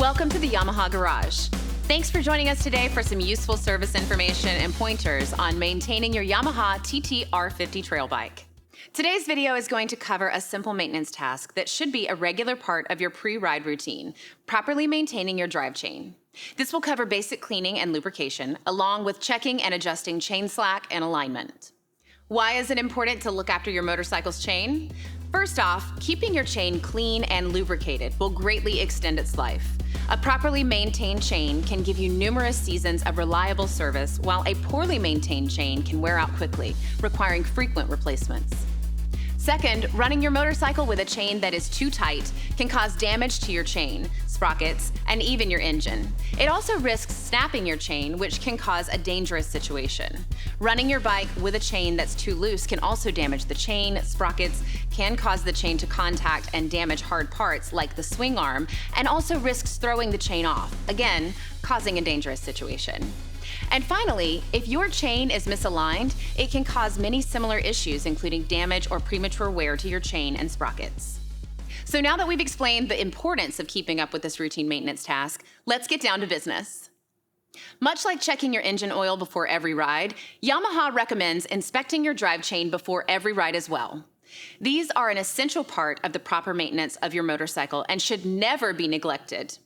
Welcome to the Yamaha Garage. Thanks for joining us today for some useful service information and pointers on maintaining your Yamaha TT-R50 trail bike. Today's video is going to cover a simple maintenance task that should be a regular part of your pre-ride routine, properly maintaining your drive chain. This will cover basic cleaning and lubrication, along with checking and adjusting chain slack and alignment. Why is it important to look after your motorcycle's chain? First off, keeping your chain clean and lubricated will greatly extend its life. A properly maintained chain can give you numerous seasons of reliable service, while a poorly maintained chain can wear out quickly, requiring frequent replacements. Second, running your motorcycle with a chain that is too tight can cause damage to your chain, sprockets, and even your engine. It also risks snapping your chain, which can cause a dangerous situation. Running your bike with a chain that's too loose can also damage the chain, sprockets, can cause the chain to contact and damage hard parts like the swing arm, and also risks throwing the chain off, again, causing a dangerous situation. And finally, if your chain is misaligned, it can cause many similar issues, including damage or premature wear to your chain and sprockets. So now that we've explained the importance of keeping up with this routine maintenance task, let's get down to business. Much like checking your engine oil before every ride, Yamaha recommends inspecting your drive chain before every ride as well. These are an essential part of the proper maintenance of your motorcycle and should never be neglected.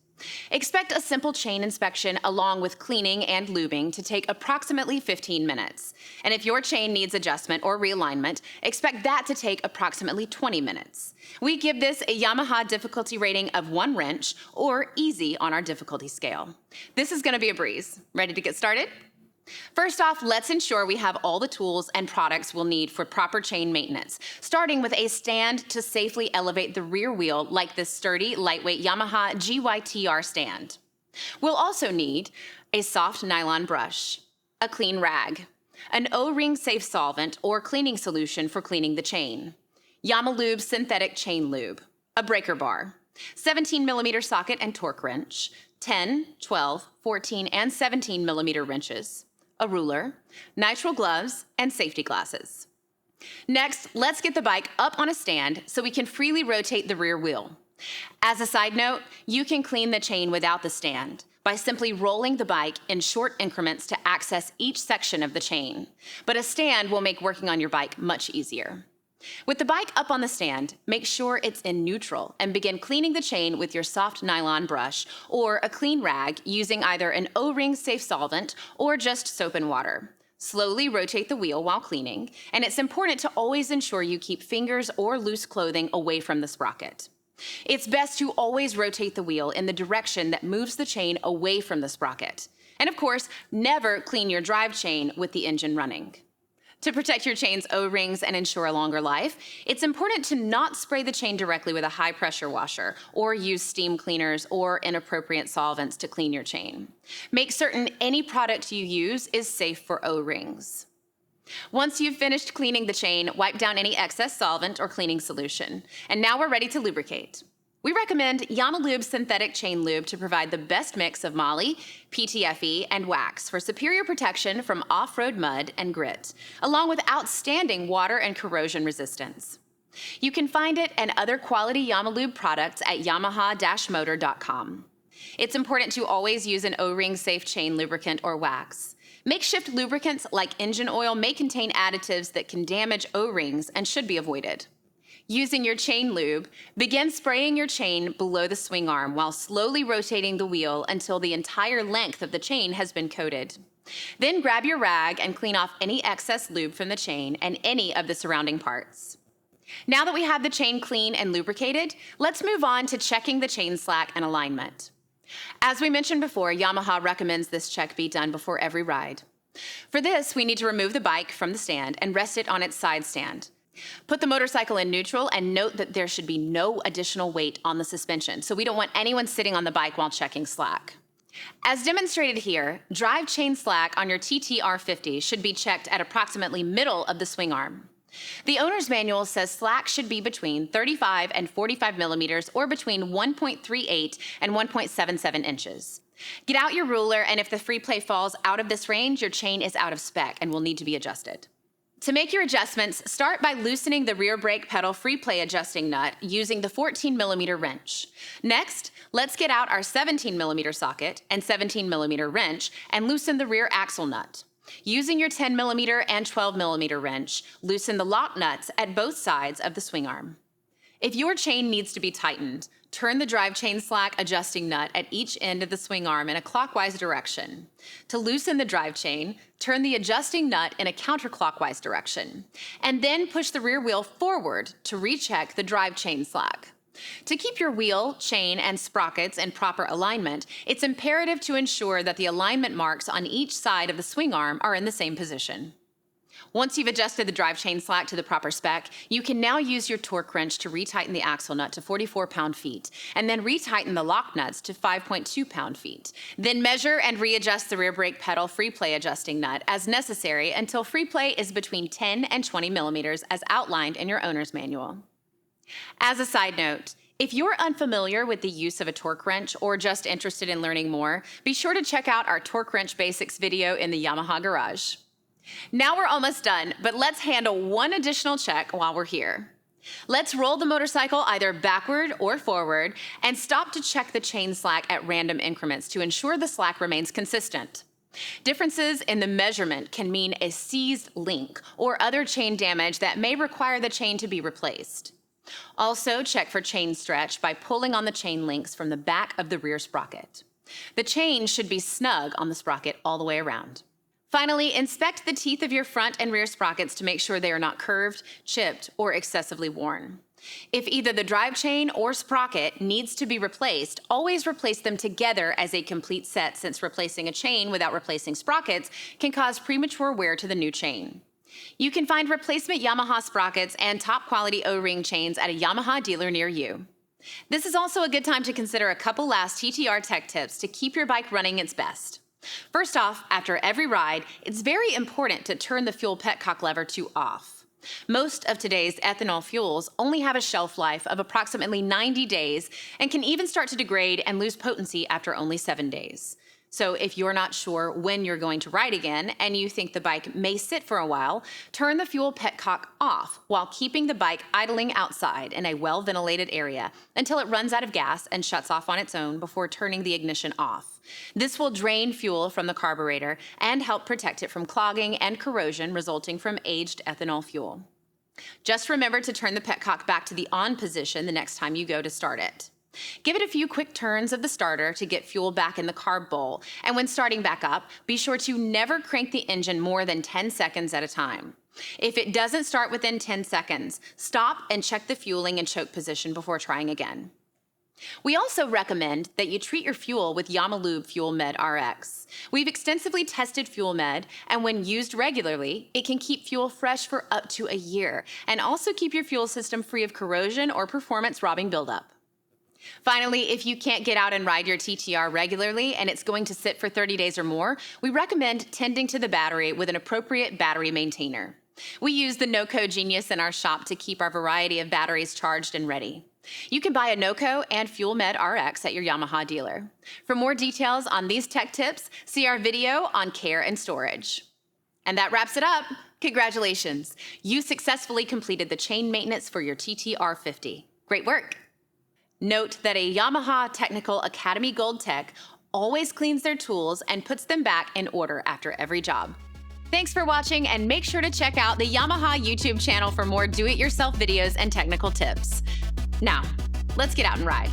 Expect a simple chain inspection along with cleaning and lubing to take approximately 15 minutes. And if your chain needs adjustment or realignment, expect that to take approximately 20 minutes. We give this a Yamaha difficulty rating of 1 wrench or easy on our difficulty scale. This is going to be a breeze. Ready to get started? First off, let's ensure we have all the tools and products we'll need for proper chain maintenance, starting with a stand to safely elevate the rear wheel like this sturdy, lightweight Yamaha GYTR stand. We'll also need a soft nylon brush, a clean rag, an O-ring safe solvent or cleaning solution for cleaning the chain, Yamalube synthetic chain lube, a breaker bar, 17mm socket and torque wrench, 10, 12, 14, and 17mm wrenches, a ruler, nitrile gloves, and safety glasses. Next, let's get the bike up on a stand so we can freely rotate the rear wheel. As a side note, you can clean the chain without the stand by simply rolling the bike in short increments to access each section of the chain, but a stand will make working on your bike much easier. With the bike up on the stand, make sure it's in neutral and begin cleaning the chain with your soft nylon brush or a clean rag using either an O-ring safe solvent or just soap and water. Slowly rotate the wheel while cleaning, and it's important to always ensure you keep fingers or loose clothing away from the sprocket. It's best to always rotate the wheel in the direction that moves the chain away from the sprocket. And of course, never clean your drive chain with the engine running. To protect your chain's O-rings and ensure a longer life, it's important to not spray the chain directly with a high-pressure washer or use steam cleaners or inappropriate solvents to clean your chain. Make certain any product you use is safe for O-rings. Once you've finished cleaning the chain, wipe down any excess solvent or cleaning solution. And now we're ready to lubricate. We recommend Yamalube Synthetic Chain Lube to provide the best mix of moly, PTFE, and wax for superior protection from off-road mud and grit, along with outstanding water and corrosion resistance. You can find it and other quality Yamalube products at yamaha-motor.com. It's important to always use an O-ring safe chain lubricant or wax. Makeshift lubricants like engine oil may contain additives that can damage O-rings and should be avoided. Using your chain lube, begin spraying your chain below the swing arm while slowly rotating the wheel until the entire length of the chain has been coated. Then grab your rag and clean off any excess lube from the chain and any of the surrounding parts. Now that we have the chain clean and lubricated, let's move on to checking the chain slack and alignment. As we mentioned before, Yamaha recommends this check be done before every ride. For this, we need to remove the bike from the stand and rest it on its side stand. Put the motorcycle in neutral and note that there should be no additional weight on the suspension, so we don't want anyone sitting on the bike while checking slack. As demonstrated here, drive chain slack on your TT-R50 should be checked at approximately middle of the swing arm. The owner's manual says slack should be between 35 and 45 millimeters or between 1.38 and 1.77 inches. Get out your ruler, and if the free play falls out of this range, your chain is out of spec and will need to be adjusted. To make your adjustments, start by loosening the rear brake pedal free play adjusting nut using the 14mm wrench. Next, let's get out our 17mm socket and 17mm wrench and loosen the rear axle nut. Using your 10mm and 12mm wrench, loosen the lock nuts at both sides of the swing arm. If your chain needs to be tightened, turn the drive chain slack adjusting nut at each end of the swing arm in a clockwise direction. To loosen the drive chain, turn the adjusting nut in a counterclockwise direction, and then push the rear wheel forward to recheck the drive chain slack. To keep your wheel, chain, and sprockets in proper alignment, it's imperative to ensure that the alignment marks on each side of the swing arm are in the same position. Once you've adjusted the drive chain slack to the proper spec, you can now use your torque wrench to retighten the axle nut to 44 pound-feet, and then retighten the lock nuts to 5.2 pound-feet. Then measure and readjust the rear brake pedal free play adjusting nut as necessary until free play is between 10 and 20 millimeters as outlined in your owner's manual. As a side note, if you're unfamiliar with the use of a torque wrench or just interested in learning more, be sure to check out our torque wrench basics video in the Yamaha garage. Now we're almost done, but let's handle one additional check while we're here. Let's roll the motorcycle either backward or forward and stop to check the chain slack at random increments to ensure the slack remains consistent. Differences in the measurement can mean a seized link or other chain damage that may require the chain to be replaced. Also, check for chain stretch by pulling on the chain links from the back of the rear sprocket. The chain should be snug on the sprocket all the way around. Finally, inspect the teeth of your front and rear sprockets to make sure they are not curved, chipped, or excessively worn. If either the drive chain or sprocket needs to be replaced, always replace them together as a complete set, since replacing a chain without replacing sprockets can cause premature wear to the new chain. You can find replacement Yamaha sprockets and top quality O-ring chains at a Yamaha dealer near you. This is also a good time to consider a couple last TT-R tech tips to keep your bike running its best. First off, after every ride, it's very important to turn the fuel petcock lever to off. Most of today's ethanol fuels only have a shelf life of approximately 90 days and can even start to degrade and lose potency after only 7 days. So if you're not sure when you're going to ride again and you think the bike may sit for a while, turn the fuel petcock off while keeping the bike idling outside in a well-ventilated area until it runs out of gas and shuts off on its own before turning the ignition off. This will drain fuel from the carburetor and help protect it from clogging and corrosion resulting from aged ethanol fuel. Just remember to turn the petcock back to the on position the next time you go to start it. Give it a few quick turns of the starter to get fuel back in the carb bowl, and when starting back up, be sure to never crank the engine more than 10 seconds at a time. If it doesn't start within 10 seconds, stop and check the fueling and choke position before trying again. We also recommend that you treat your fuel with Yamalube Fuel Med RX. We've extensively tested Fuel Med, and when used regularly, it can keep fuel fresh for up to a year, and also keep your fuel system free of corrosion or performance-robbing buildup. Finally, if you can't get out and ride your TT-R regularly and it's going to sit for 30 days or more, we recommend tending to the battery with an appropriate battery maintainer. We use the NOCO Genius in our shop to keep our variety of batteries charged and ready. You can buy a NOCO and Fuel Med RX at your Yamaha dealer. For more details on these tech tips, see our video on care and storage. And that wraps it up. Congratulations! You successfully completed the chain maintenance for your TT-R50. Great work! Note that a Yamaha Technical Academy Gold Tech always cleans their tools and puts them back in order after every job. Thanks for watching, and make sure to check out the Yamaha YouTube channel for more do-it-yourself videos and technical tips. Now, let's get out and ride.